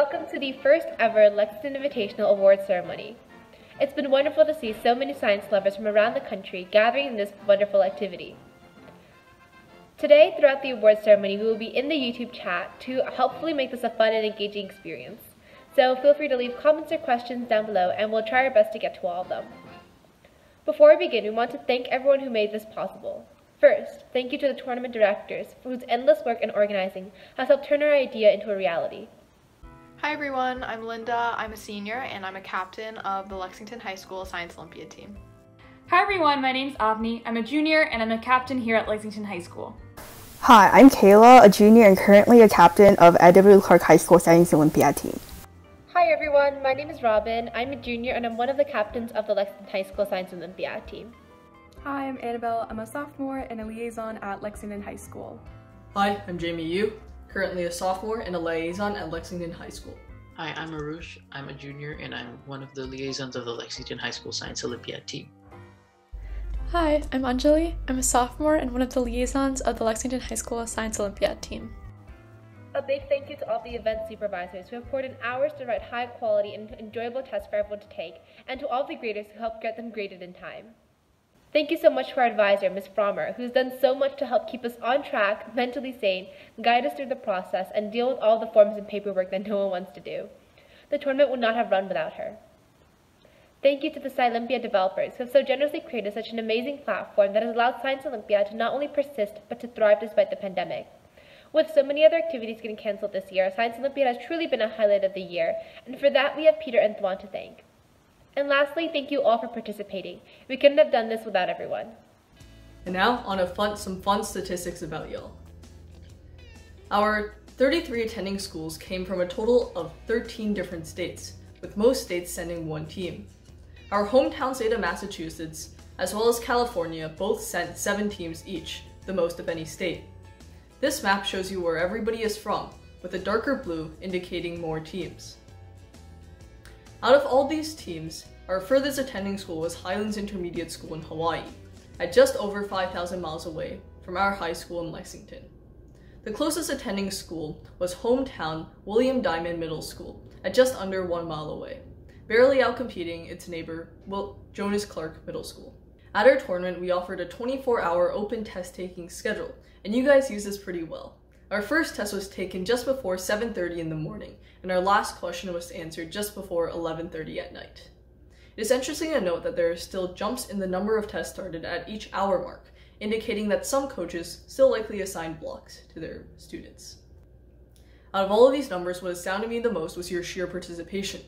welcome to the first ever Lexington Invitational Award Ceremony. It's been wonderful to see so many science lovers from around the country gathering in this wonderful activity. Today, throughout the award ceremony, we will be in the YouTube chat to hopefully make this a fun and engaging experience. So feel free to leave comments or questions down below and we'll try our best to get to all of them. Before we begin, we want to thank everyone who made this possible. First, thank you to the tournament directors, whose endless work and organizing has helped turn our idea into a reality. Hi everyone, I'm Linda, I'm a senior, and I'm a captain of the Lexington High School Science Olympiad team. Hi everyone, my name's Avni, I'm a junior and I'm a captain here at Lexington High School. Hi, I'm Kayla, a junior and currently a captain of Edward Clark High School Science Olympiad team. Hi everyone, my name is Robin, I'm a junior and I'm one of the captains of the Lexington High School Science Olympiad team. Hi, I'm Annabelle, I'm a sophomore and a liaison at Lexington High School. Hi, I'm Jamie Yu, currently a sophomore and a liaison at Lexington High School. Hi, I'm Arush, I'm a junior and I'm one of the liaisons of the Lexington High School Science Olympiad team. Hi, I'm Anjali, I'm a sophomore and one of the liaisons of the Lexington High School Science Olympiad team. A big thank you to all the event supervisors who have poured in hours to write high quality and enjoyable tests for everyone to take, and to all the graders who helped get them graded in time. Thank you so much to our advisor, Ms. Frommer, who's done so much to help keep us on track, mentally sane, guide us through the process, and deal with all the forms and paperwork that no one wants to do. The tournament would not have run without her. Thank you to the Science Olympiad developers who have so generously created such an amazing platform that has allowed Science Olympiad to not only persist, but to thrive despite the pandemic. With so many other activities getting canceled this year, Science Olympiad has truly been a highlight of the year, and for that we have Peter and Thwan to thank. And lastly, thank you all for participating. We couldn't have done this without everyone. And now, on to some fun statistics about y'all. Our 33 attending schools came from a total of 13 different states, with most states sending one team. Our hometown state of Massachusetts, as well as California, both sent 7 teams each, the most of any state. This map shows you where everybody is from, with a darker blue indicating more teams. Out of all these teams, our furthest attending school was Highlands Intermediate School in Hawaii, at just over 5,000 miles away from our high school in Lexington. The closest attending school was hometown William Diamond Middle School, at just under 1 mile away, barely outcompeting its neighbor, Jonas Clark Middle School. At our tournament, we offered a 24-hour open test-taking schedule, and you guys used this pretty well. Our first test was taken just before 7:30 in the morning, and our last question was answered just before 11:30 at night. It is interesting to note that there are still jumps in the number of tests started at each hour mark, indicating that some coaches still likely assign blocks to their students. Out of all of these numbers, what astounded me the most was your sheer participation.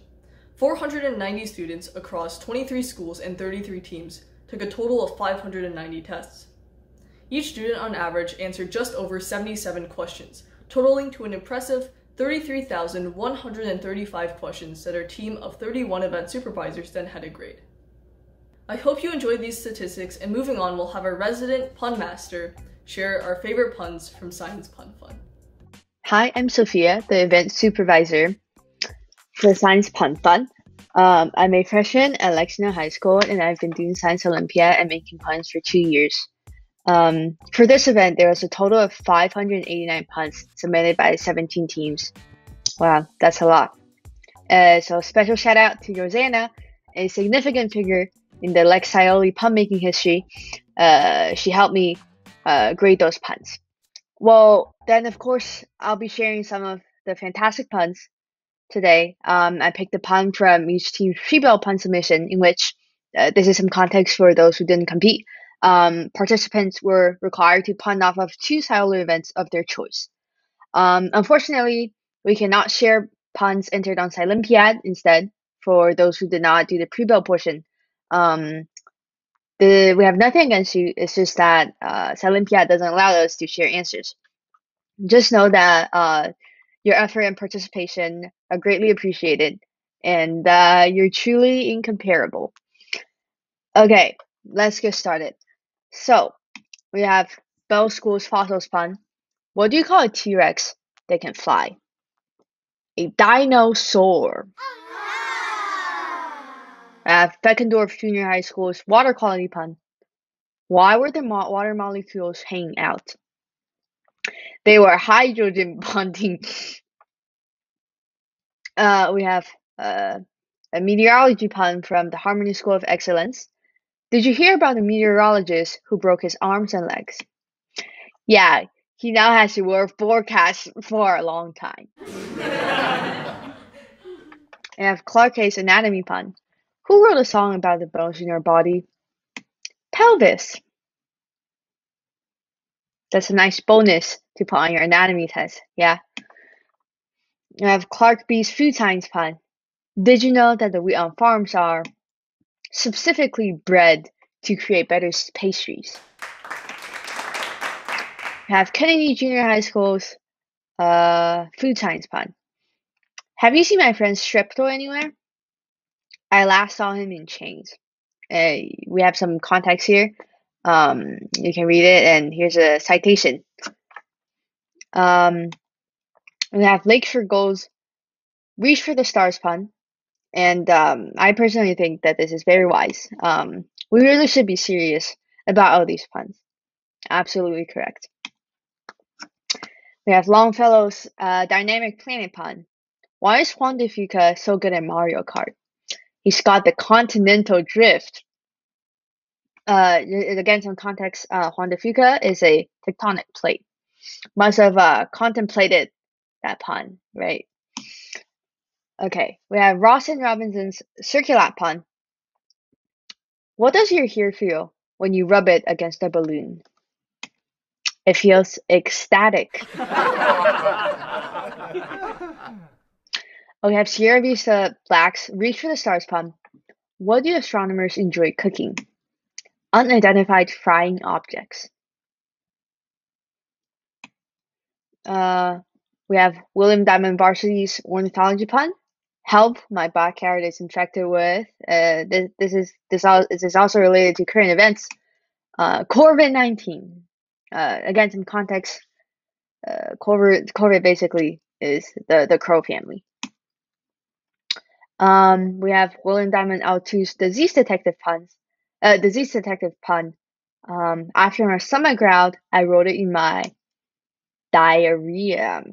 490 students across 23 schools and 33 teams took a total of 590 tests. Each student on average answered just over 77 questions, totaling to an impressive 33,135 questions that our team of 31 event supervisors then had to grade. I hope you enjoyed these statistics, and moving on, we'll have our resident pun master share our favorite puns from Science Pun Fun. Hi, I'm Sophia, the event supervisor for Science Pun Fun. I'm a freshman at Lexington High School, and I've been doing Science Olympiad and making puns for 2 years. For this event, there was a total of 589 puns submitted by 17 teams. Wow, that's a lot. So special shout out to Rosanna, a significant figure in the Lexioli pun making history. She helped me grade those puns. Well, then of course, I'll be sharing some of the fantastic puns today. I picked a pun from each team's pre-bell pun submission, in which this is some context for those who didn't compete. Participants were required to pun off of 2 silo events of their choice. Unfortunately, we cannot share puns entered on Science Olympiad instead for those who did not do the pre-bell portion. We have nothing against you, it's just that Science Olympiad doesn't allow us to share answers. Just know that your effort and participation are greatly appreciated, and you're truly incomparable. Okay, let's get started. So, we have Bell School's fossils pun. What do you call a T-Rex that can fly? A dinosaur. I have Beckendorf Junior High School's water quality pun. Why were the water molecules hanging out? They were hydrogen bonding. We have a meteorology pun from the Harmony School of Excellence. Did you hear about the meteorologist who broke his arms and legs? Yeah, he now has to wear forecast for a long time. I have Clark Hayes' anatomy pun. Who wrote a song about the bones in your body? Pelvis. That's a nice bonus to put on your anatomy test, yeah. I have Clark B's food science pun. Did you know that the wheat on farms are specifically bred to create better pastries? I have Kennedy Junior High School's food science pun. Have you seen my friend Strepto anywhere? I last saw him in chains. We have some context here. You can read it, and here's a citation. We have Lakeshore Goals Reach for the Stars pun. And I personally think that this is very wise. We really should be serious about all these puns. Absolutely correct. We have Longfellow's dynamic planet pun. Why is Juan de Fuca so good at Mario Kart? He's got the continental drift. Again, some context, Juan de Fuca is a tectonic plate. Must have contemplated that pun, right? Okay, we have Ross and Robinson's circulate pun. What does your hair feel when you rub it against a balloon? It feels ecstatic. We have Sierra Vista Black's Reach for the Stars pun. What do astronomers enjoy cooking? Unidentified frying objects. We have William Diamond Varsity's ornithology pun. Help, my backyard is infected with. This is also related to current events. COVID-19. Again, some context. COVID basically is the crow family. We have William Diamond L2's disease detective pun. After my stomach growled, I wrote it in my diarrhea.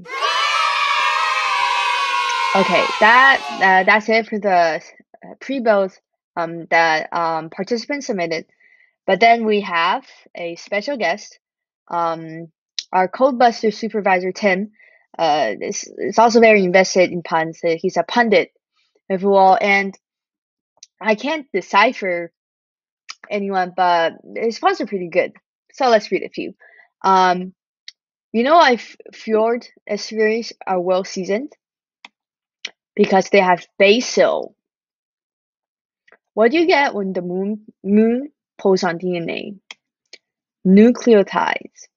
Okay, that's it for the pre-builds that participants submitted. But then we have a special guest, our Codebuster supervisor Tim. Is also very invested in puns. He's a pundit, if you will, and I can't decipher anyone, but his puns are pretty good. So let's read a few. You know why fjord estuaries are well seasoned? Because they have basil. What do you get when the moon pulls on DNA? Nucleotides.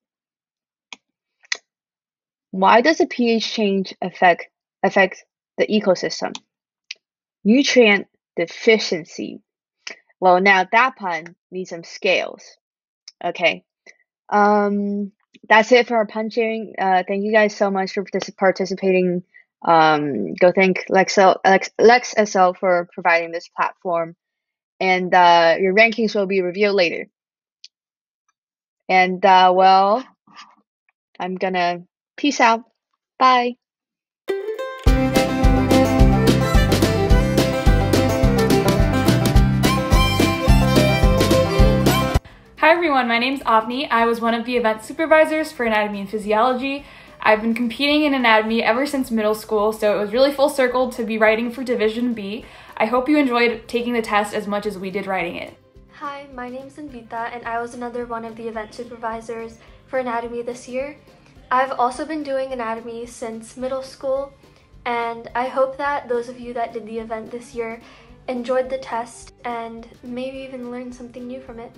Why does a pH change affect the ecosystem? Nutrient deficiency. Well, now that pun needs some scales. Okay. That's it for our pun sharing. Thank you guys so much for participating. Go thank LexSL for providing this platform. And your rankings will be revealed later. And well, I'm gonna peace out. Bye. Hi everyone, my name's Avni. I was one of the event supervisors for anatomy and physiology. I've been competing in anatomy ever since middle school, so it was really full circle to be writing for Division B. I hope you enjoyed taking the test as much as we did writing it. Hi, my name's Invita, and I was another one of the event supervisors for anatomy this year. I've also been doing anatomy since middle school, and I hope that those of you that did the event this year enjoyed the test and maybe even learned something new from it.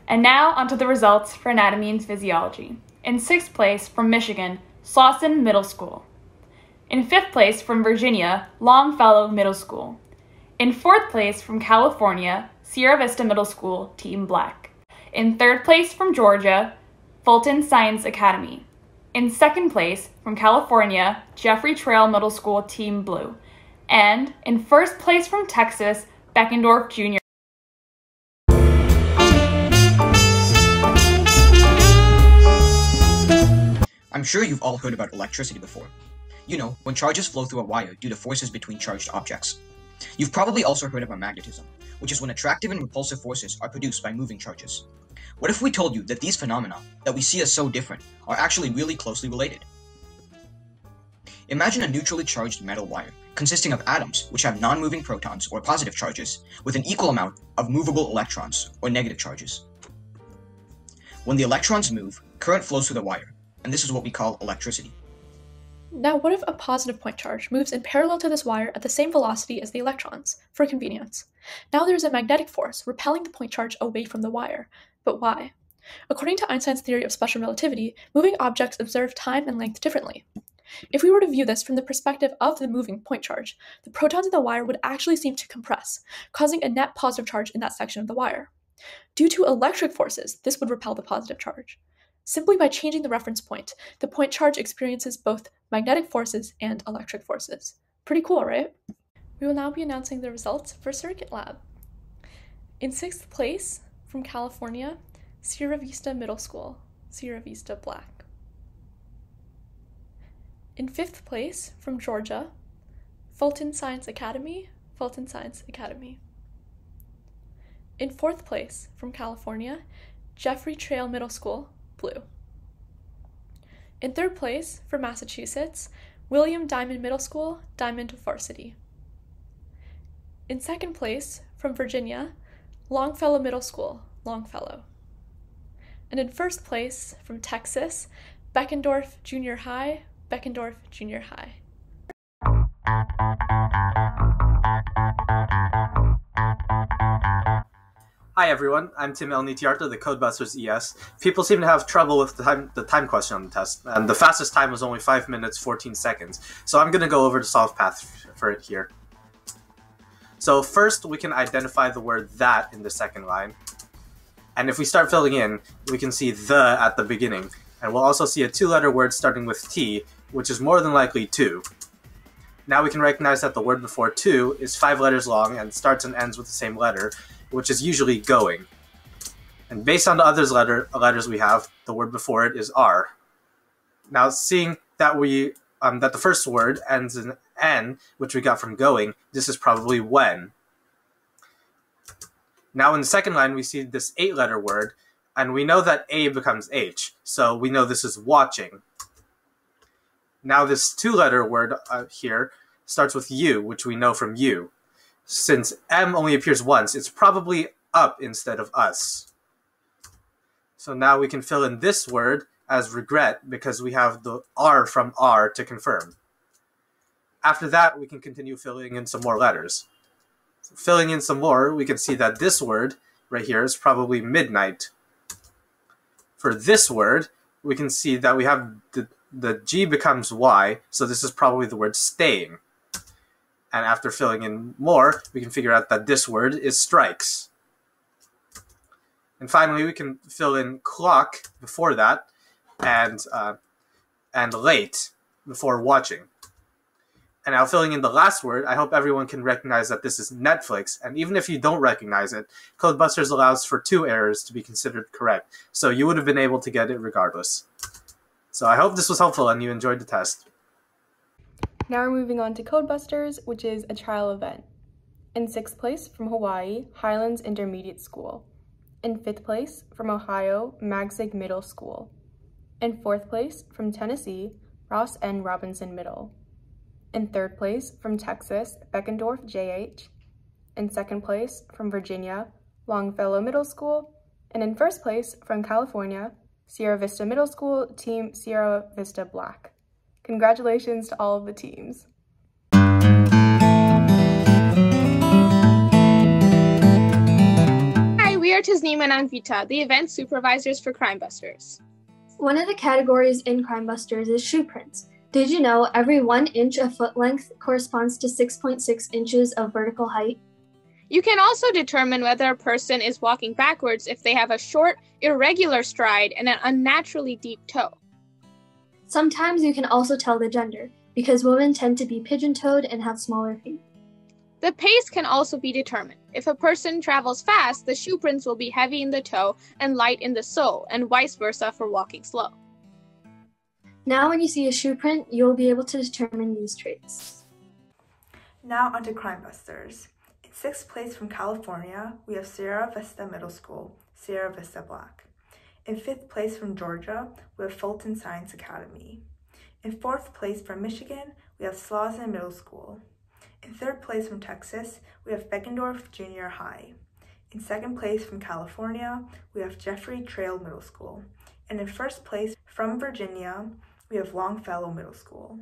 And now onto the results for anatomy and physiology. In 6th place from Michigan, Slauson Middle School. In 5th place from Virginia, Longfellow Middle School. In 4th place from California, Sierra Vista Middle School, Team Black. In 3rd place from Georgia, Fulton Science Academy. In 2nd place from California, Jeffrey Trail Middle School, Team Blue. And in 1st place from Texas, Beckendorf Jr. I'm sure you've all heard about electricity before. You know, when charges flow through a wire due to forces between charged objects. You've probably also heard about magnetism, which is when attractive and repulsive forces are produced by moving charges. What if we told you that these phenomena, that we see as so different, are actually really closely related? Imagine a neutrally charged metal wire, consisting of atoms which have non-moving protons or positive charges, with an equal amount of movable electrons or negative charges. When the electrons move, current flows through the wire, and this is what we call electricity. Now, what if a positive point charge moves in parallel to this wire at the same velocity as the electrons, for convenience? Now there is a magnetic force repelling the point charge away from the wire. But why? According to Einstein's theory of special relativity, moving objects observe time and length differently. If we were to view this from the perspective of the moving point charge, the protons in the wire would actually seem to compress, causing a net positive charge in that section of the wire. Due to electric forces, this would repel the positive charge. Simply by changing the reference point, the point charge experiences both magnetic forces and electric forces. Pretty cool, right? We will now be announcing the results for Circuit Lab. In 6th place, from California, Sierra Vista Middle School, Sierra Vista Black. In 5th place, from Georgia, Fulton Science Academy, Fulton Science Academy. In 4th place, from California, Jeffrey Trail Middle School, Blue. In 3rd place, from Massachusetts, William Diamond Middle School, Diamond Varsity. In 2nd place, from Virginia, Longfellow Middle School, Longfellow. And in 1st place, from Texas, Beckendorf Junior High, Beckendorf Junior High. Hi everyone, I'm Tim Elnitiarta, the Codebusters ES. People seem to have trouble with the time question on the test, and the fastest time was only 5 minutes 14 seconds, so I'm going to go over the solve path for it here. So first we can identify the word that in the second line, and if we start filling in, we can see the at the beginning, and we'll also see a two-letter word starting with T, which is more than likely to. Now we can recognize that the word before to is 5 letters long and starts and ends with the same letter, which is usually going. And based on the other letters we have, the word before it is are. Now seeing that that the first word ends in N, which we got from going, this is probably when. Now in the second line we see this 8-letter word, and we know that A becomes H, so we know this is watching. Now this 2-letter word here starts with U, which we know from you. Since M only appears once, it's probably up instead of us. So now we can fill in this word as regret because we have the R from R to confirm. After that, we can continue filling in some more letters. So filling in some more, we can see that this word right here is probably midnight. For this word, we can see that we have the G becomes Y, so this is probably the word staying. And after filling in more, we can figure out that this word is strikes. And finally, we can fill in clock before that, and late before watching. And now filling in the last word, I hope everyone can recognize that this is Netflix. And even if you don't recognize it, Codebusters allows for 2 errors to be considered correct. So you would have been able to get it regardless. So I hope this was helpful and you enjoyed the test. Now we're moving on to Codebusters, which is a trial event. In 6th place, from Hawaii, Highlands Intermediate School. In 5th place, from Ohio, Magzig Middle School. In 4th place, from Tennessee, Ross N. Robinson Middle. In 3rd place, from Texas, Beckendorf JH. In 2nd place, from Virginia, Longfellow Middle School. And in 1st place, from California, Sierra Vista Middle School, Team Sierra Vista Black. Congratulations to all of the teams. Hi, we are Tasneem and Anvita, the event supervisors for Crimebusters. One of the categories in Crimebusters is shoe prints. Did you know every 1 inch of foot length corresponds to 6.6 inches of vertical height? You can also determine whether a person is walking backwards if they have a short, irregular stride and an unnaturally deep toe. Sometimes you can also tell the gender, because women tend to be pigeon-toed and have smaller feet. The pace can also be determined. If a person travels fast, the shoe prints will be heavy in the toe and light in the sole, and vice versa for walking slow. Now when you see a shoe print, you'll be able to determine these traits. Now onto Crime Busters. In 6th place from California, we have Sierra Vista Middle School, Sierra Vista Black. In 5th place from Georgia, we have Fulton Science Academy. In 4th place from Michigan, we have Slauson Middle School. In 3rd place from Texas, we have Beckendorf Junior High. In 2nd place from California, we have Jeffrey Trail Middle School. And in 1st place from Virginia, we have Longfellow Middle School.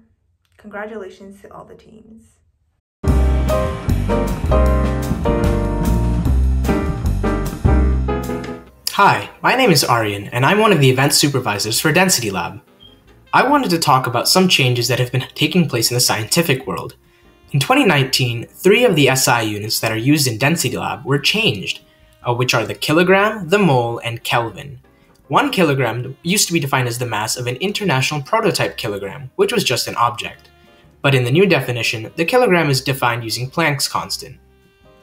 Congratulations to all the teams. Hi, my name is Aryan, and I'm one of the event supervisors for Density Lab. I wanted to talk about some changes that have been taking place in the scientific world. In 2019, 3 of the SI units that are used in Density Lab were changed, which are the kilogram, the mole, and Kelvin. 1 kilogram used to be defined as the mass of an international prototype kilogram, which was just an object. But in the new definition, the kilogram is defined using Planck's constant.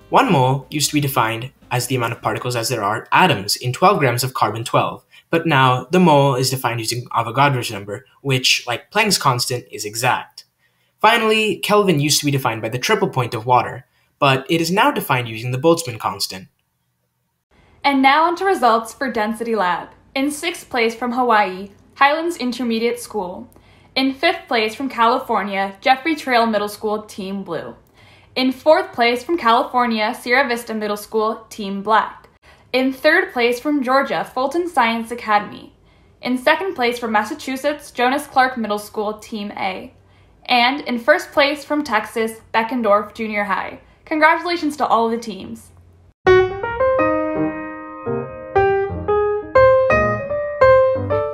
1 mole used to be defined as the amount of particles as there are atoms in 12 grams of carbon-12, but now the mole is defined using Avogadro's number, which, like Planck's constant, is exact. Finally, Kelvin used to be defined by the triple point of water, but it is now defined using the Boltzmann constant. And now onto results for Density Lab. In 6th place from Hawaii, Highlands Intermediate School. In 5th place from California, Jeffrey Trail Middle School, Team Blue. In 4th place from California, Sierra Vista Middle School, Team Black. In 3rd place from Georgia, Fulton Science Academy. In 2nd place from Massachusetts, Jonas Clark Middle School, Team A. And in 1st place from Texas, Beckendorf Junior High. Congratulations to all of the teams.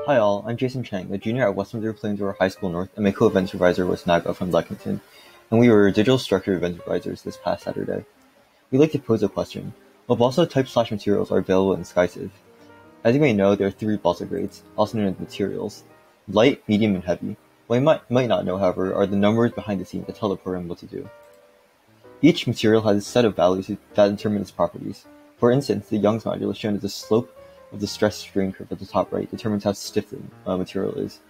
Hi all, I'm Jason Chang, a junior at Westminster Plains-Aurora High School North, and my co-event supervisor was Naga from Lexington, and we were digital structure event supervisors this past Saturday. We'd like to pose a question. What balsa type/materials are available in SkySafe? As you may know, there are 3 balsa grades, also known as materials: light, medium, and heavy. What you might not know, however, are the numbers behind the scenes that tell the program what to do. Each material has a set of values that determine its properties. For instance, the Young's modulus, shown as the slope of the stress strain curve at the top right, determines how stiff the material is.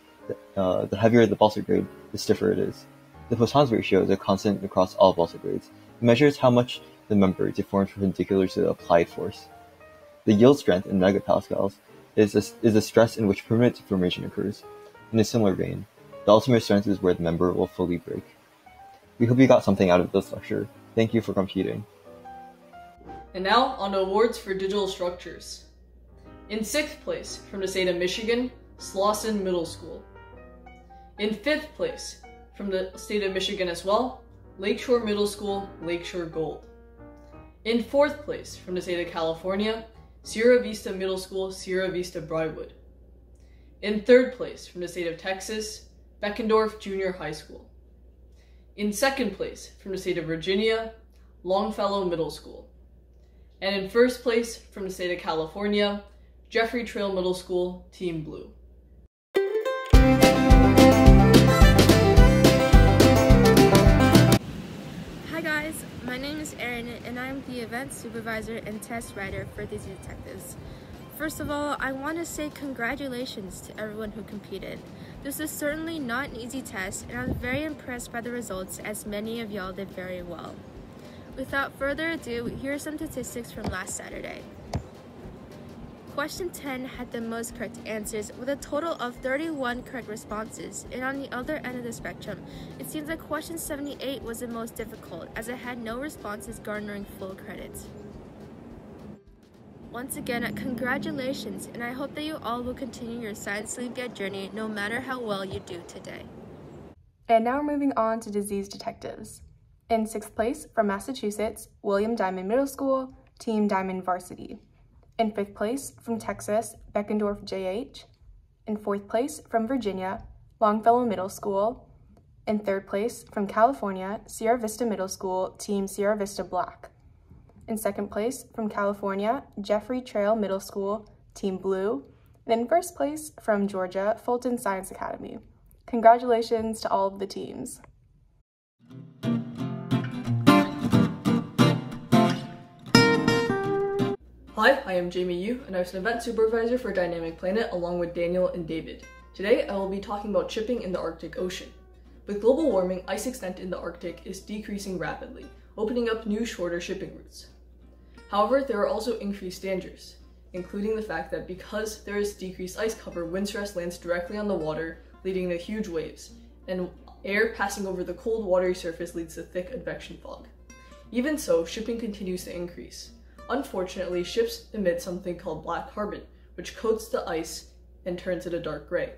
The heavier the balsa grade, the stiffer it is. The Poisson's ratio is a constant across all balsa grades. It measures how much the member deforms perpendicular to the applied force. The yield strength in megapascals is the stress in which permanent deformation occurs. In a similar vein, the ultimate strength is where the member will fully break. We hope you got something out of this lecture. Thank you for competing. And now, on to awards for digital structures. In 6th place, from the state of Michigan, Slauson Middle School. In 5th place, from the state of Michigan as well, Lakeshore Middle School, Lakeshore Gold. In 4th place, from the state of California, Sierra Vista Middle School, Sierra Vista Briarwood. In 3rd place, from the state of Texas, Beckendorf Junior High School. In 2nd place, from the state of Virginia, Longfellow Middle School. And in 1st place, from the state of California, Jeffrey Trail Middle School, Team Blue. Hi guys, my name is Erin and I'm the event supervisor and test writer for these detectives. First of all, I want to say congratulations to everyone who competed. This is certainly not an easy test and I was very impressed by the results as many of y'all did very well. Without further ado, here are some statistics from last Saturday. Question 10 had the most correct answers with a total of 31 correct responses, and on the other end of the spectrum, it seems that question 78 was the most difficult as it had no responses garnering full credits. Once again, congratulations, and I hope that you all will continue your Science Olympiad journey no matter how well you do today. And now we're moving on to disease detectives. In 6th place from Massachusetts, William Diamond Middle School, Team Diamond Varsity. In 5th place from Texas, Beckendorf JH. In 4th place from Virginia, Longfellow Middle School. In 3rd place from California, Sierra Vista Middle School, Team Sierra Vista Black. In 2nd place from California, Jeffrey Trail Middle School, Team Blue. And in 1st place from Georgia, Fulton Science Academy. Congratulations to all of the teams. Hi, I am Jamie Yu, and I was an event supervisor for Dynamic Planet along with Daniel and David. Today I will be talking about shipping in the Arctic Ocean. With global warming, ice extent in the Arctic is decreasing rapidly, opening up new shorter shipping routes. However, there are also increased dangers, including the fact that because there is decreased ice cover, wind stress lands directly on the water, leading to huge waves, and air passing over the cold watery surface leads to thick advection fog. Even so, shipping continues to increase. Unfortunately, ships emit something called black carbon, which coats the ice and turns it a dark gray.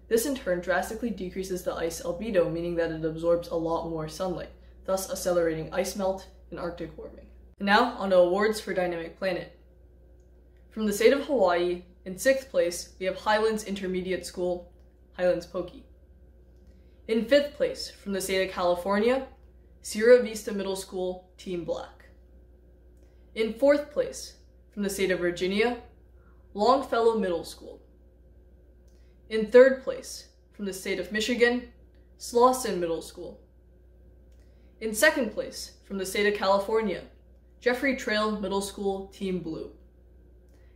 This in turn drastically decreases the ice albedo, meaning that it absorbs a lot more sunlight, thus accelerating ice melt and Arctic warming. And now, on to awards for Dynamic Planet. From the state of Hawaii, in 6th place, we have Highlands Intermediate School, Highlands Pokey. In 5th place, from the state of California, Sierra Vista Middle School, Team Black. In 4th place, from the state of Virginia, Longfellow Middle School. In 3rd place, from the state of Michigan, Slauson Middle School. In 2nd place, from the state of California, Jeffrey Trail Middle School, Team Blue.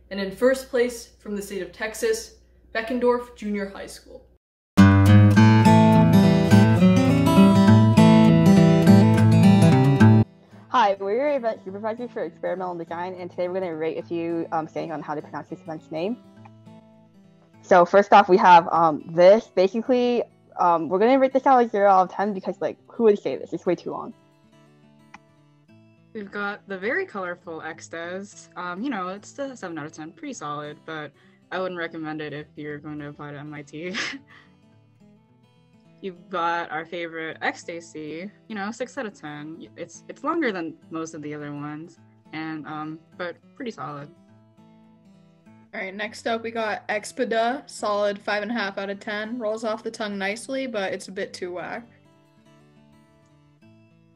And in 1st place, from the state of Texas, Beckendorf Junior High School. Hi, we're your event supervisors for experimental design, and today we're going to rate a few saying on how to pronounce this event's name. So first off, we have this. Basically, we're going to rate this out of 0 out of 10 because, like, who would say this? It's way too long. We've got the very colorful Xdes. You know, it's the 7 out of 10, pretty solid, but I wouldn't recommend it if you're going to apply to MIT. You've got our favorite Xstacy, you know, 6 out of 10. It's longer than most of the other ones, and but pretty solid. All right, next up we got Expeda, solid 5.5 out of 10. Rolls off the tongue nicely, but it's a bit too whack.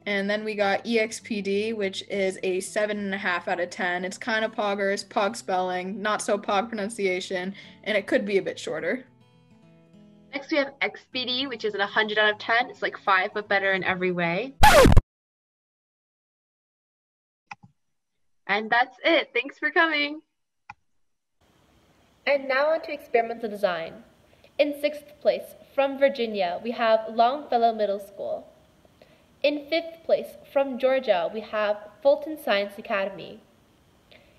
And then we got EXPD, which is a 7.5 out of 10. It's kind of poggers, pog spelling, not so pog pronunciation, and it could be a bit shorter. Next we have XPD, which is at 100 out of 10. It's like 5, but better in every way. And that's it. Thanks for coming. And now on to experimental design. In 6th place, from Virginia, we have Longfellow Middle School. In 5th place, from Georgia, we have Fulton Science Academy.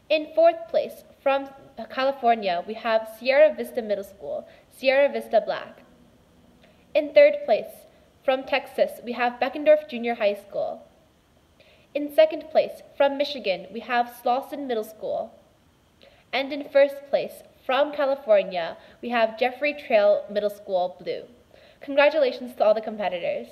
In 4th place, from California, we have Sierra Vista Middle School, Sierra Vista Black. In 3rd place, from Texas, we have Beckendorf Junior High School. In 2nd place, from Michigan, we have Slauson Middle School. And in 1st place, from California, we have Jeffrey Trail Middle School Blue. Congratulations to all the competitors.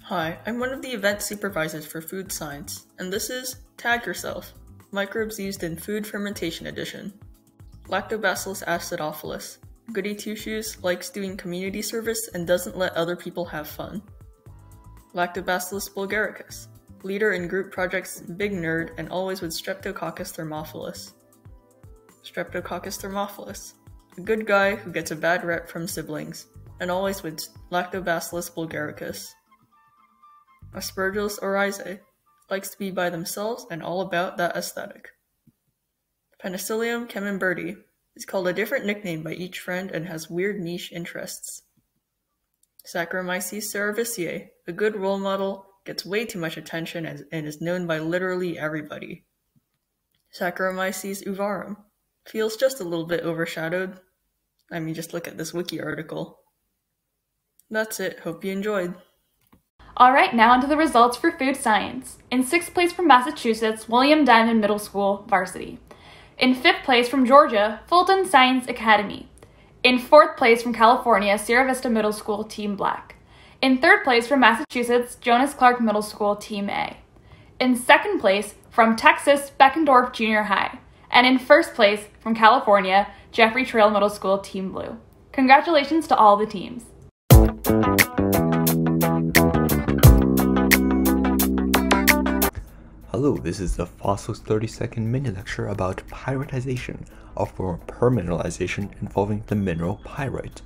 Hi, I'm one of the event supervisors for food science, and this is Tag Yourself, microbes used in food fermentation edition. Lactobacillus acidophilus, goody two-shoes, likes doing community service and doesn't let other people have fun. Lactobacillus bulgaricus, leader in group projects, big nerd, and always with Streptococcus thermophilus. Streptococcus thermophilus, a good guy who gets a bad rep from siblings, and always with Lactobacillus bulgaricus. Aspergillus oryzae, likes to be by themselves and all about that aesthetic. Penicillium camemberti is called a different nickname by each friend and has weird niche interests. Saccharomyces cerevisiae, a good role model, gets way too much attention and is known by literally everybody. Saccharomyces uvarum, feels just a little bit overshadowed. I mean, just look at this wiki article. That's it, hope you enjoyed. Alright, now onto the results for food science. In 6th place from Massachusetts, William Diamond Middle School, varsity. In 5th place from Georgia, Fulton Science Academy. In 4th place from California, Sierra Vista Middle School, Team Black. In 3rd place from Massachusetts, Jonas Clark Middle School, Team A. In 2nd place from Texas, Beckendorf Junior High. And in 1st place from California, Jeffrey Trail Middle School, Team Blue. Congratulations to all the teams. Hello, this is the Fossils 30-second mini lecture about pyritization, a form of permineralization involving the mineral pyrite.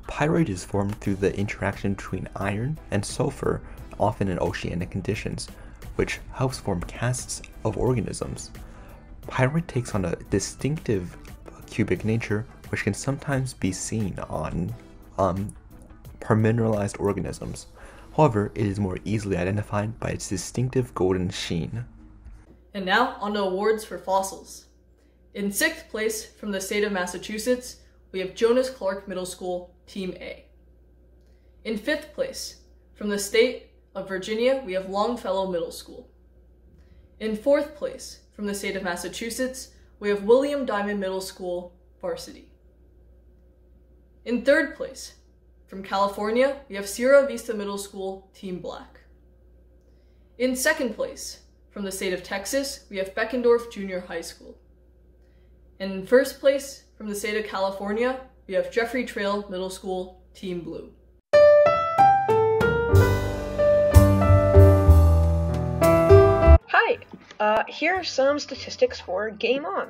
Pyrite is formed through the interaction between iron and sulfur, often in oceanic conditions, which helps form casts of organisms. Pyrite takes on a distinctive cubic nature, which can sometimes be seen on permineralized organisms. However, it is more easily identified by its distinctive golden sheen. And now, on to awards for fossils. In 6th place, from the state of Massachusetts, we have Jonas Clark Middle School, Team A. In 5th place, from the state of Virginia, we have Longfellow Middle School. In 4th place, from the state of Massachusetts, we have William Diamond Middle School, Varsity. In 3rd place, from California, we have Sierra Vista Middle School, Team Black. In 2nd place, from the state of Texas, we have Beckendorf Junior High School. And in 1st place, from the state of California, we have Jeffrey Trail Middle School, Team Blue. Hi, here are some statistics for Game On.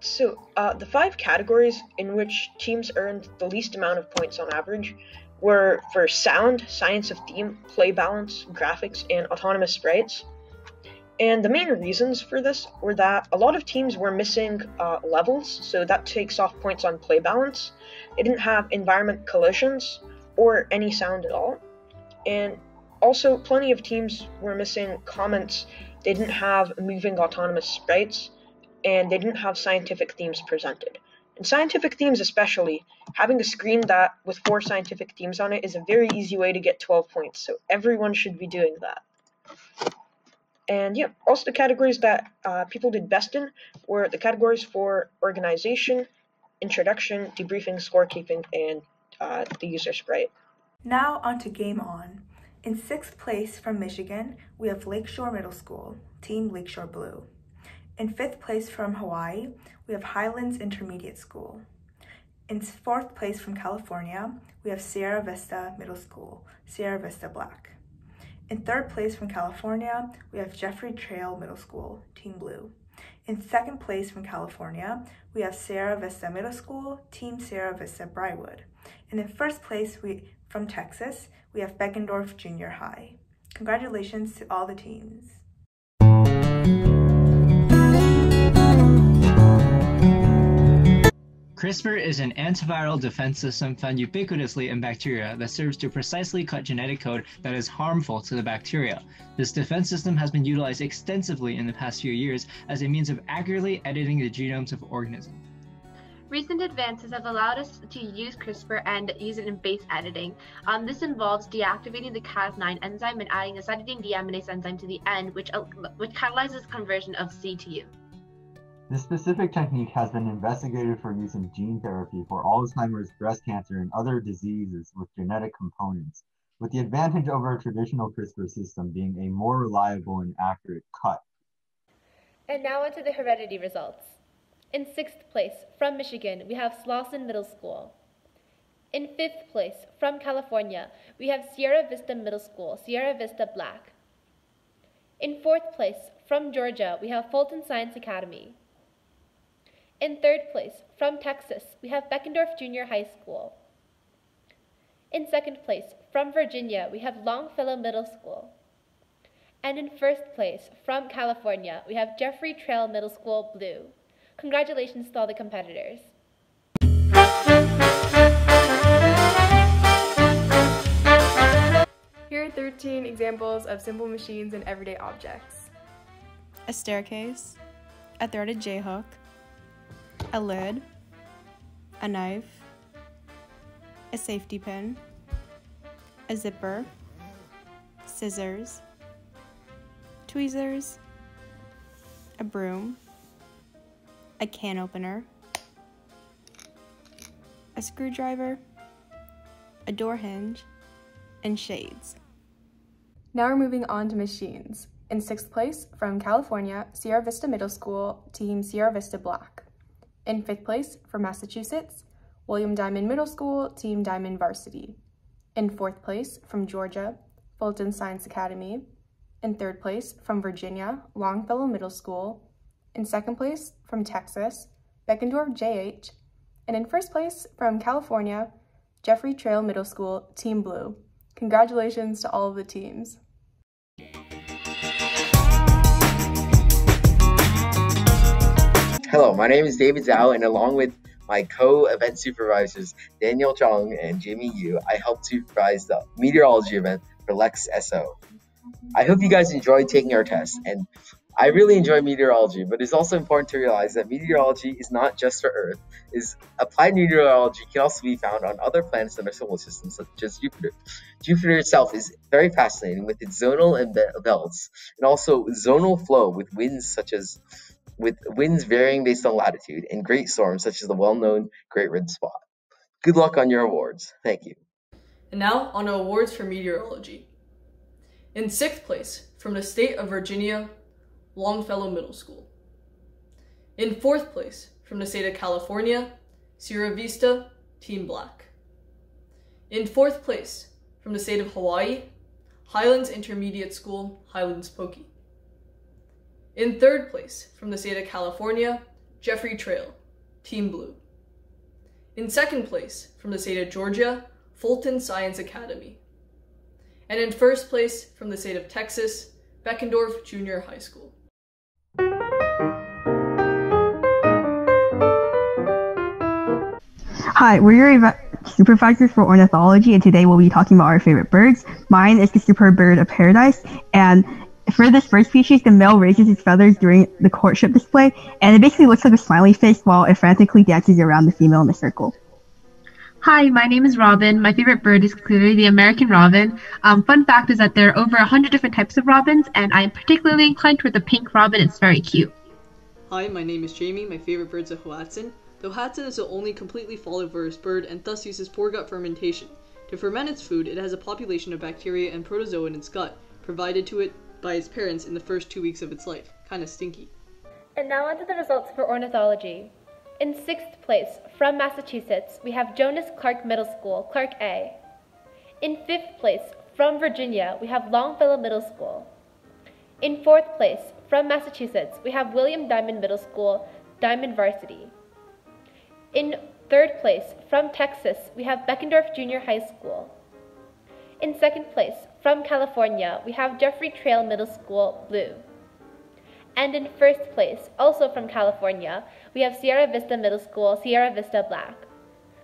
So, the 5 categories in which teams earned the least amount of points on average were for sound, science of theme, play balance, graphics, and autonomous sprites. And the main reasons for this were that a lot of teams were missing levels, so that takes off points on play balance. They didn't have environment collisions or any sound at all. And also, plenty of teams were missing comments. They didn't have moving autonomous sprites, and they didn't have scientific themes presented. And scientific themes especially, having a screen that with 4 scientific themes on it is a very easy way to get 12 points, so everyone should be doing that. And yeah, also the categories that people did best in were the categories for organization, introduction, debriefing, scorekeeping, and the user sprite. Now onto Game On. In 6th place from Michigan, we have Lakeshore Middle School, Team Lakeshore Blue. In 5th place from Hawaii, we have Highlands Intermediate School. In 4th place from California, we have Sierra Vista Middle School, Sierra Vista Black. In 3rd place from California, we have Jeffrey Trail Middle School, Team Blue. In 2nd place from California, we have Sierra Vista Middle School, Team Sierra Vista Briarwood. And in 1st place from Texas, we have Beckendorf Junior High. Congratulations to all the teams. CRISPR is an antiviral defense system found ubiquitously in bacteria that serves to precisely cut genetic code that is harmful to the bacteria. This defense system has been utilized extensively in the past few years as a means of accurately editing the genomes of organisms. Recent advances have allowed us to use CRISPR and use it in base editing. This involves deactivating the Cas9 enzyme and adding a cytidine deaminase enzyme to the end, which catalyzes conversion of C to U. This specific technique has been investigated for use in gene therapy for Alzheimer's, breast cancer, and other diseases with genetic components, with the advantage over a traditional CRISPR system being a more reliable and accurate cut. And now onto the heredity results. In 6th place, from Michigan, we have Slauson Middle School. In 5th place, from California, we have Sierra Vista Middle School, Sierra Vista Black. In 4th place, from Georgia, we have Fulton Science Academy. In 3rd place, from Texas, we have Beckendorf Junior High School. In 2nd place, from Virginia, we have Longfellow Middle School. And in 1st place, from California, we have Jeffrey Trail Middle School Blue. Congratulations to all the competitors. Here are 13 examples of simple machines and everyday objects. A staircase, a threaded J-hook, a lid, a knife, a safety pin, a zipper, scissors, tweezers, a broom, a can opener, a screwdriver, a door hinge, and shades. Now we're moving on to machines. In 6th place, from California, Sierra Vista Middle School, Team Sierra Vista Black. In 5th place, from Massachusetts, William Diamond Middle School, Team Diamond Varsity. In 4th place, from Georgia, Fulton Science Academy. In 3rd place, from Virginia, Longfellow Middle School. In 2nd place, from Texas, Beckendorf JH. And in 1st place, from California, Jeffrey Trail Middle School, Team Blue. Congratulations to all of the teams. my name is David Zhao, and along with my co-event supervisors Daniel Zhang and Jamie Yu, I helped supervise the meteorology event for Lex SO. I hope you guys enjoyed taking our test, and I really enjoy meteorology, but it's also important to realize that meteorology is not just for Earth. Applied meteorology can also be found on other planets in our solar system, such as Jupiter. Jupiter itself is very fascinating with its zonal belts, and also zonal flow with winds varying based on latitude, and great storms such as the well-known Great Red Spot. Good luck on your awards. Thank you. And now on to awards for meteorology. In 6th place, from the state of Virginia, Longfellow Middle School. In 4th place, from the state of California, Sierra Vista, Team Black. In 4th place, from the state of Hawaii, Highlands Intermediate School, Highlands Pokey. In 3rd place, from the state of California, Jeffrey Trail, Team Blue. In 2nd place, from the state of Georgia, Fulton Science Academy. And in 1st place, from the state of Texas, Beckendorf Junior High School. Hi, we're your event supervisors for ornithology, and today we'll be talking about our favorite birds. Mine is the superb bird of paradise, and for this bird species, the male raises its feathers during the courtship display, and it basically looks like a smiley face while it frantically dances around the female in a circle. Hi, my name is Robin. My favorite bird is clearly the American robin. Fun fact is that there are over 100 different types of robins, and I am particularly inclined toward the pink robin. It's very cute. Hi, my name is Jamie. My favorite bird is a hoatzin. The hoatzin is the only completely folivorous bird and thus uses foregut fermentation. To ferment its food, it has a population of bacteria and protozoa in its gut, provided to it by its parents in the first 2 weeks of its life. Kinda stinky. And now onto the results for ornithology. In 6th place, from Massachusetts, we have Jonas Clark Middle School, Clark A. In 5th place, from Virginia, we have Longfellow Middle School. In 4th place, from Massachusetts, we have William Diamond Middle School, Diamond Varsity. In 3rd place, from Texas, we have Beckendorf Junior High School. In 2nd place, from California, we have Jeffrey Trail Middle School, Blue. And in 1st place, also from California, we have Sierra Vista Middle School, Sierra Vista Black.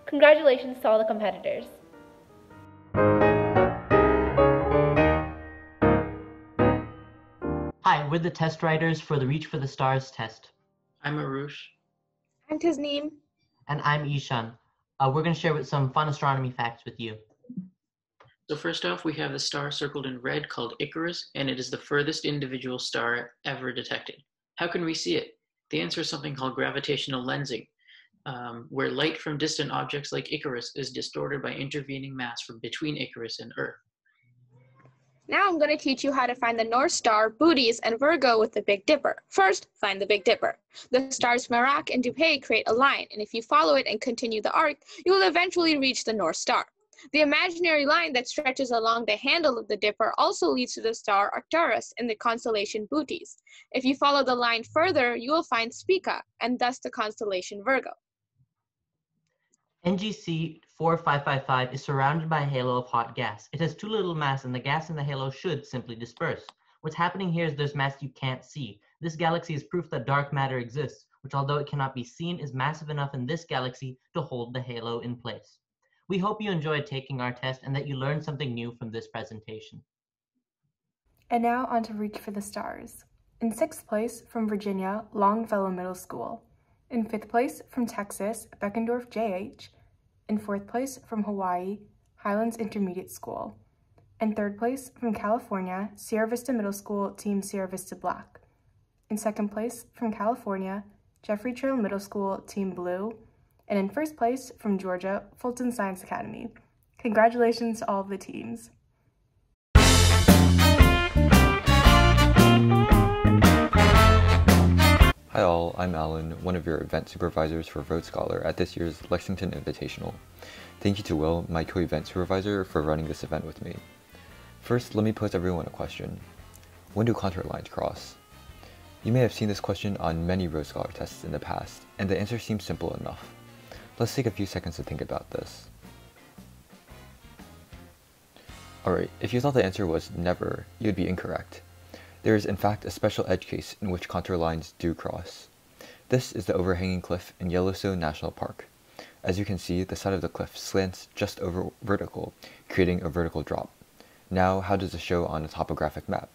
Congratulations to all the competitors. Hi, we're the test writers for the Reach for the Stars test. I'm Arush. I'm Tasneem. And I'm Ishan. We're going to share some fun astronomy facts with you. So first off, we have the star circled in red called Icarus, and it is the furthest individual star ever detected. How can we see it? The answer is something called gravitational lensing, where light from distant objects like Icarus is distorted by intervening mass from between Icarus and Earth. Now I'm going to teach you how to find the North Star, Bootes, and Virgo with the Big Dipper. First, find the Big Dipper. The stars Merak and Dupay create a line, and if you follow it and continue the arc, you will eventually reach the North Star. The imaginary line that stretches along the handle of the Dipper also leads to the star Arcturus in the constellation Bootes. If you follow the line further, you will find Spica, and thus the constellation Virgo. NGC 4555 is surrounded by a halo of hot gas. It has too little mass, and the gas in the halo should simply disperse. What's happening here is there's mass you can't see. This galaxy is proof that dark matter exists, which although it cannot be seen, is massive enough in this galaxy to hold the halo in place. We hope you enjoyed taking our test and that you learned something new from this presentation. And now on to Reach for the Stars. In 6th place, from Virginia, Longfellow Middle School. In 5th place, from Texas, Beckendorf JH. In 4th place, from Hawaii, Highlands Intermediate School. In 3rd place, from California, Sierra Vista Middle School, Team Sierra Vista Black. In 2nd place, from California, Jeffrey Trail Middle School, Team Blue. And in 1st place, from Georgia, Fulton Science Academy. Congratulations to all of the teams. Hi all, I'm Alan, one of your event supervisors for Road Scholar at this year's Lexington Invitational. Thank you to Will, my co-event supervisor, for running this event with me. First, let me pose everyone a question. When do contour lines cross? You may have seen this question on many Road Scholar tests in the past, and the answer seems simple enough. Let's take a few seconds to think about this. Alright, if you thought the answer was never, you'd be incorrect. There is in fact a special edge case in which contour lines do cross. This is the overhanging cliff in Yellowstone National Park. As you can see, the side of the cliff slants just over vertical, creating a vertical drop. Now, how does this show on a topographic map?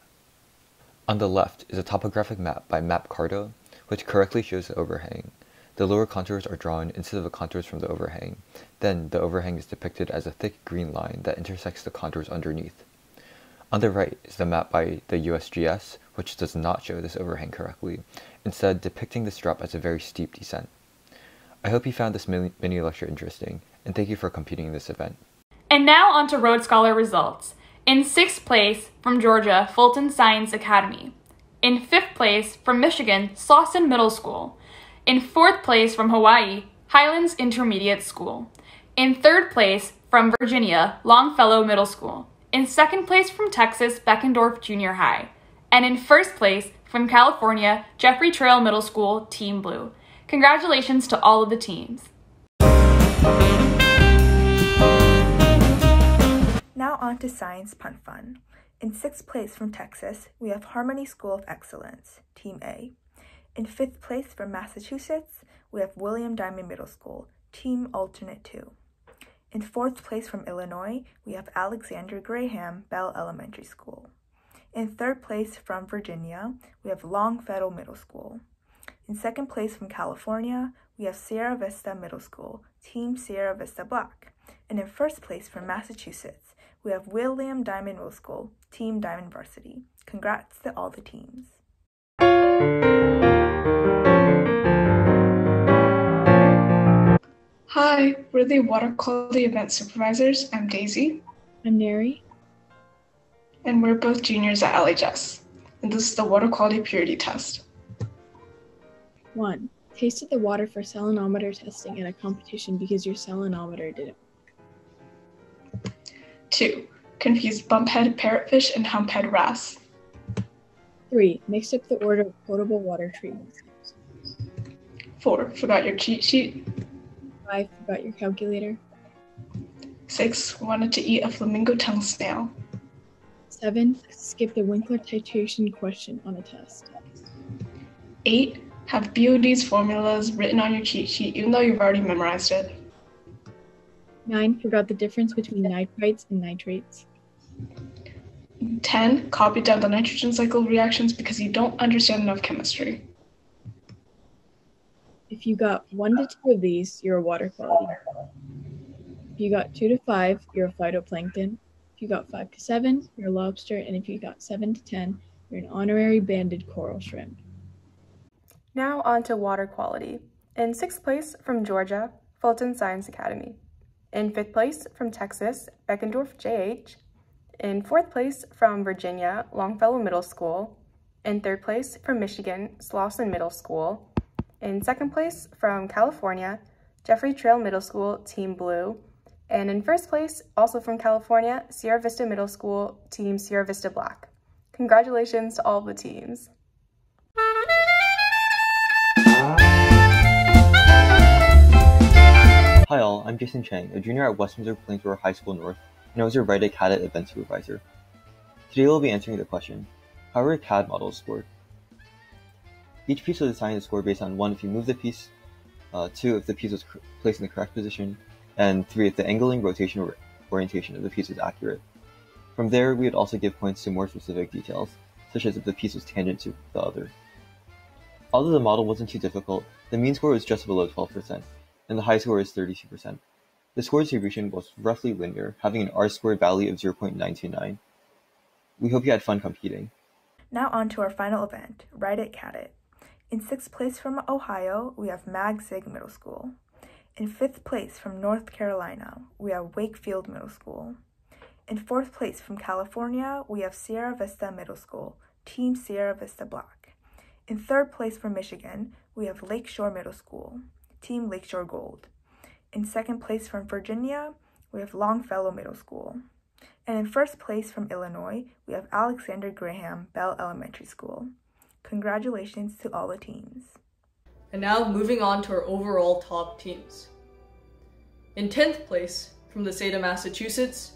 On the left is a topographic map by MapCarto, which correctly shows the overhang. The lower contours are drawn instead of the contours from the overhang. Then, the overhang is depicted as a thick green line that intersects the contours underneath. On the right is the map by the USGS, which does not show this overhang correctly, instead depicting this drop as a very steep descent. I hope you found this mini lecture interesting, and thank you for competing in this event. And now on to Road Scholar results. In 6th place, from Georgia, Fulton Science Academy. In 5th place, from Michigan, Slauson Middle School. In 4th place, from Hawaii, Highlands Intermediate School. In 3rd place, from Virginia, Longfellow Middle School. In 2nd place, from Texas, Beckendorf Junior High. And in 1st place, from California, Jeffrey Trail Middle School, Team Blue. Congratulations to all of the teams. Now on to Science Punt Fun. In 6th place from Texas, we have Harmony School of Excellence, Team A. In 5th place from Massachusetts, we have William Diamond Middle School, Team Alternate 2. In 4th place from Illinois, we have Alexander Graham Bell Elementary School. In 3rd place from Virginia, we have Longfellow Middle School. In 2nd place from California, we have Sierra Vista Middle School, Team Sierra Vista Black. And in 1st place from Massachusetts, we have William Diamond Middle School, Team Diamond Varsity. Congrats to all the teams. Hi, we're the Water Quality Event Supervisors. I'm Daisy. I'm Neri. And we're both juniors at LHS. And this is the Water Quality Purity Test. 1. Tasted the water for salinometer testing in a competition because your salinometer didn't work. 2. Confused bumphead parrotfish and humphead wrasse. 3. Mixed up the order of potable water treatment schemes. 4. Forgot your cheat sheet. 5. Forgot your calculator. 6. Wanted to eat a flamingo tongue snail. 7. Skipped the Winkler titration question on a test. 8. Have BOD's formulas written on your cheat sheet even though you've already memorized it. 9. Forgot the difference between nitrites and nitrates. 10. Copied down the nitrogen cycle reactions because you don't understand enough chemistry. If you got 1 to 2 of these, you're a water quality. If you got 2 to 5, you're a phytoplankton. If you got 5 to 7, you're a lobster. And if you got 7 to 10, you're an honorary banded coral shrimp. Now on to water quality. In 6th place from Georgia, Fulton Science Academy. In 5th place from Texas, Beckendorf JH. In 4th place from Virginia, Longfellow Middle School. In 3rd place from Michigan, Slauson Middle School. In 2nd place from California, Jeffrey Trail Middle School, Team Blue. And in 1st place, also from California, Sierra Vista Middle School, Team Sierra Vista Black. Congratulations to all the teams. Hi all, I'm Jason Chang, a junior at Westminster Plainsboro High School North, and I was your Write a CAD event supervisor. Today we'll be answering the question, how are CAD models scored? Each piece was assigned a score based on 1 if you move the piece, 2 if the piece was placed in the correct position, and 3 if the angling, rotation, or orientation of the piece was accurate. From there, we would also give points to more specific details, such as if the piece was tangent to the other. Although the model wasn't too difficult, the mean score was just below 12%, and the high score is 32%. The score distribution was roughly linear, having an R-squared value of 0.929. We hope you had fun competing. Now on to our final event, Write It, CAD It. In 6th place from Ohio, we have Mag Sig Middle School. In 5th place from North Carolina, we have Wakefield Middle School. In 4th place from California, we have Sierra Vista Middle School, Team Sierra Vista Black. In 3rd place from Michigan, we have Lakeshore Middle School, Team Lakeshore Gold. In 2nd place from Virginia, we have Longfellow Middle School. And in 1st place from Illinois, we have Alexander Graham Bell Elementary School. Congratulations to all the teams. And now moving on to our overall top teams. In 10th place, from the state of Massachusetts,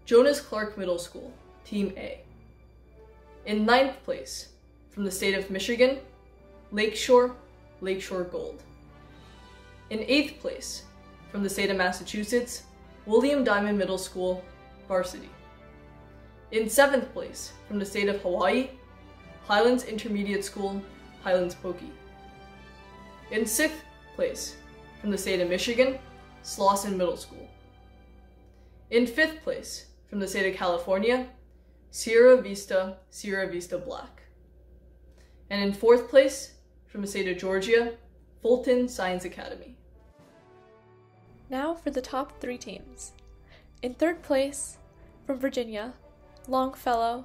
Jonas Clark Middle School, Team A. In 9th place, from the state of Michigan, Lakeshore, Lakeshore Gold. In 8th place, from the state of Massachusetts, William Diamond Middle School, Varsity. In 7th place, from the state of Hawaii, Highlands Intermediate School, Highlands Pokey. In 6th place, from the state of Michigan, Slauson Middle School. In 5th place, from the state of California, Sierra Vista Black. And in 4th place, from the state of Georgia, Fulton Science Academy. Now for the top 3 teams. In 3rd place, from Virginia, Longfellow.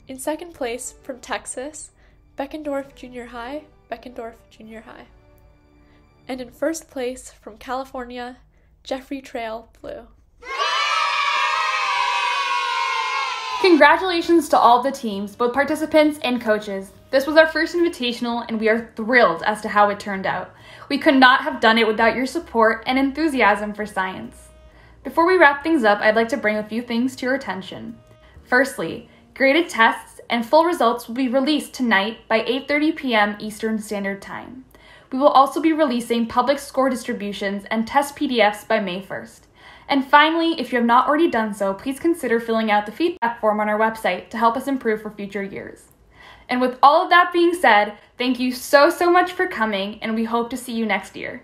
In 2nd place, from Texas, Beckendorf Junior High. And in 1st place, from California, Jeffrey Trail Blue. Congratulations to all the teams, both participants and coaches. This was our first invitational and we are thrilled as to how it turned out. We could not have done it without your support and enthusiasm for science. Before we wrap things up, I'd like to bring a few things to your attention. Firstly, graded tests and full results will be released tonight by 8:30 p.m. Eastern Standard Time. We will also be releasing public score distributions and test PDFs by May 1st. And finally, if you have not already done so, please consider filling out the feedback form on our website to help us improve for future years. And with all of that being said, thank you so much for coming, and we hope to see you next year.